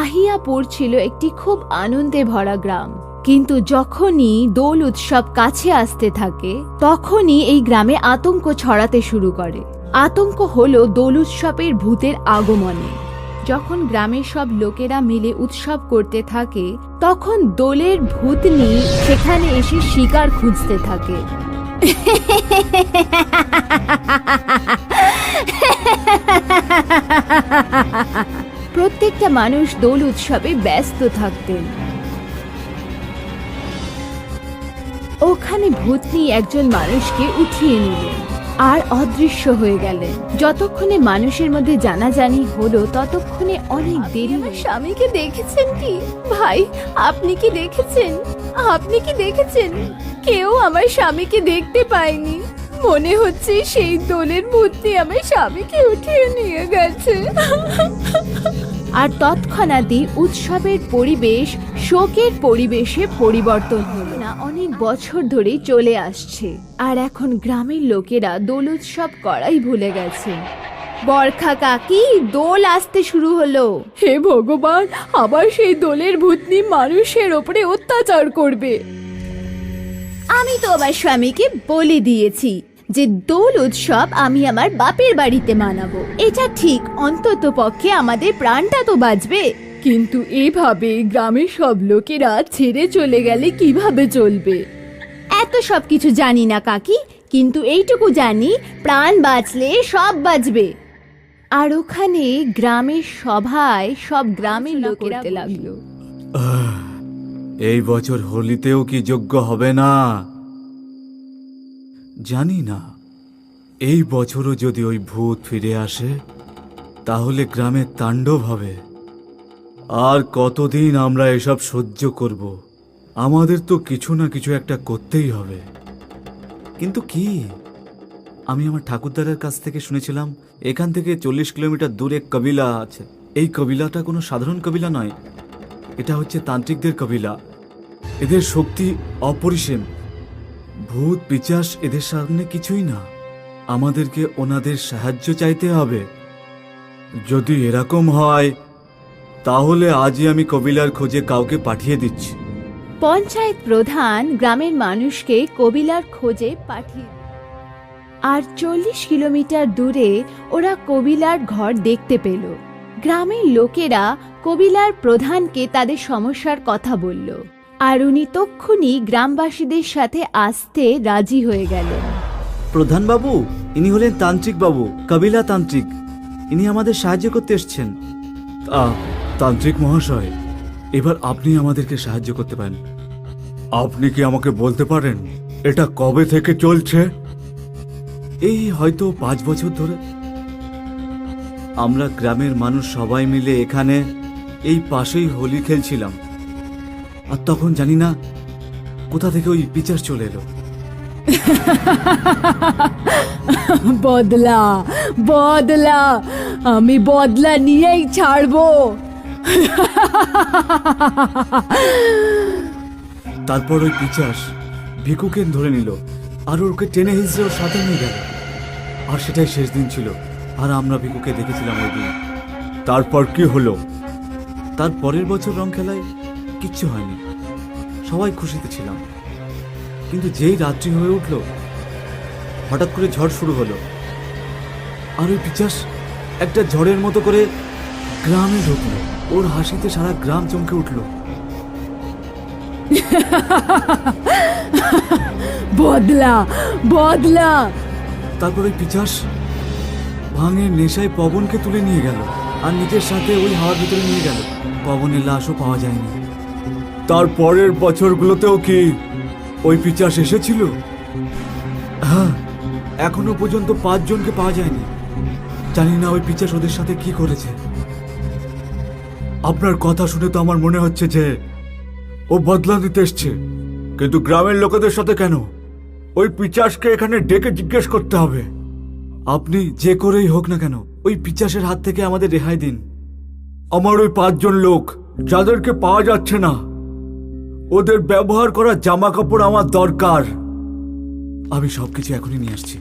আহিয়াপুর ছিল একটি খুব আনন্দে ভরা গ্রাম, কিন্তু যখনই দোল উৎসব কাছে আসতে থাকে তখনই এই গ্রামে আতঙ্ক ছড়াতে শুরু করে। আতঙ্ক হলো দোল উৎসবের ভূতের আগমনে। যখন গ্রামের সব লোকেরা মিলে উৎসব করতে থাকে তখন দোলের ভূতনি সেখানে এসে শিকার খুঁজতে থাকে। প্রত্যেকটা মানুষ দোল উৎসবে ব্যস্ত থাকতেন। ওখানে ভূতনি একজন মানুষকে উঠিয়ে নিলেন আর অদৃশ্য হয়ে গেলেন। যতক্ষণে মানুষের মধ্যে জানাজানি হলো ততক্ষণে অনেক দেরি। আমার স্বামীকে দেখেছেন কি ভাই? আপনি কি দেখেছেন? আপনি কি দেখেছেন? কেউ আমার স্বামীকে দেখতে পায়নি। মনে হচ্ছে সেই দোলের ভূতনি আমার স্বামীকে উঠিয়ে নিয়ে গেছে। আর তৎক্ষণাৎই উৎসবের পরিবেশ শোকের পরিবেশে পরিবর্তন হলো। না অনেক বছর ধরে চলে আসছে আর এখন গ্রামের লোকেরা দোল উৎসব করাই ভুলে গেছে। বরখা কাকি, দোল আসতে শুরু হলো। হে ভগবান, আবার সেই দোলের ভূতনি মানুষের ওপরে অত্যাচার করবে। আমি তো আমার স্বামীকে বলে দিয়েছি যে দোল উৎসব আমি আমার বাপের বাড়িতে মানাবো। এটা ঠিক, অন্তত পক্ষে আমাদের প্রাণটা তো বাঁচবে। কিন্তু এভাবে গ্রামের সব লোকেরা ছেড়ে চলে গেলে কিভাবে চলবে? এত সব কিছু জানি না কাকি, কিন্তু এইটুকু জানি প্রাণ বাঁচলে সব বাঁচবে। আর ওখানে গ্রামের সভায় সব গ্রামের লোকেরা করতে লাগলো। এই বছর হোলিতেও কি যোগ্য হবে না জানি না। এই বছরও যদি ওই ভূত ফিরে আসে তাহলে গ্রামে তাণ্ডব হবে। আর কতদিন আমরা এসব সহ্য করব? আমাদের তো কিছু না কিছু একটা করতেই হবে। কিন্তু কি? আমি আমার ঠাকুরদারের কাছ থেকে শুনেছিলাম এখান থেকে 40 কিলোমিটার দূরে কবিলা আছে। এই কবিলাটা কোনো সাধারণ কবিলা নয়, এটা হচ্ছে তান্ত্রিকদের কবিলা। এদের শক্তি অপরিসীম। ভূত পিচাস এদের সামনে কিছুই না। আমাদেরকে ওনাদের সাহায্য চাইতে হবে। যদি এরকম হয় তাহলে আজই আমি কবিলার খোঁজে কাউকে পাঠিয়ে দিচ্ছি। পঞ্চায়েত প্রধান গ্রামের মানুষকে কবিলার খোঁজে পাঠিয়ে, আর 40 কিলোমিটার দূরে ওরা কবিলার ঘর দেখতে পেল। গ্রামের লোকেরা কবিলার প্রধানকে তাদের সমস্যার কথা বলল, আর উনি তক্ষুনি গ্রামবাসীদের সাথে আসতে রাজি হয়ে গেলেন। প্রধান বাবু, ইনি হলেন তান্ত্রিক বাবু, কবিলা তান্ত্রিক। ইনি আমাদের সাহায্য করতে এসেছেন। তান্ত্রিক মহাশয়, এবার আপনি আমাদেরকে সাহায্য করতে পারেন। আপনি কি আমাকে বলতে পারেন এটা কবে থেকে চলছে? এই হয়তো 5 বছর ধরে। আমরা গ্রামের মানুষ সবাই মিলে এখানে এই পাশেই হোলি খেলছিলাম, আর তখন জানি না কোথা থেকে ওই পিচার চলে এলো। বদলা বদলা, আমি বদলা নিয়েই ছাড়বো। তারপর ওই পিচাস ভিকুকে ধরে নিল আর ওকে টেনে হিসেবে ওর সাথে নিয়ে গেল। আর সেটাই শেষ দিন ছিল, আর আমরা ভিকুকে দেখেছিলাম ওই দিন। তারপর কি হলো? তার পরের বছর রং খেলায় কিচ্ছু হয়নি, সবাই খুশিতে ছিলাম। কিন্তু যেই রাত্রি হয়ে উঠল হঠাৎ করে ঝড় শুরু হলো, আর ওই পিচাস একটা ঝড়ের মতো করে গ্রামে ঢুকলো। ওর হাসিতে সারা গ্রাম চমকে উঠলো। বদলা বদলা। তারপর ওই পিচাস ভাঙের নেশায় পবনকে তুলে নিয়ে গেল আর নিজের সাথে ওই হাওয়ার ভিতরে নিয়ে গেল। পবনের লাশও পাওয়া যায়নি। তার পরের বছরগুলোতেও কি ওই পিচাস এসেছিল? হ্যাঁ, এখনো পর্যন্ত 5 জনকে পাওয়া যায়নি। জানি না ওই পিচাস ওদের সাথে কি করেছে। আপনার কথা শুনে তো আমার মনে হচ্ছে যে ও বদলা নিতে এসছে, কিন্তু গ্রামের লোকেদের সাথে কেন? ওই পিচাসকে এখানে ডেকে জিজ্ঞেস করতে হবে। আপনি যে করেই হোক না কেন ওই পিচাসের হাত থেকে আমাদের রেহাই দিন। আমার ওই 5 জন লোক যাদেরকে পাওয়া যাচ্ছে না, ওদের ব্যবহার করা জামা কাপড় আমার দরকার। আমি সবকিছু এখনই নিয়ে আসছি।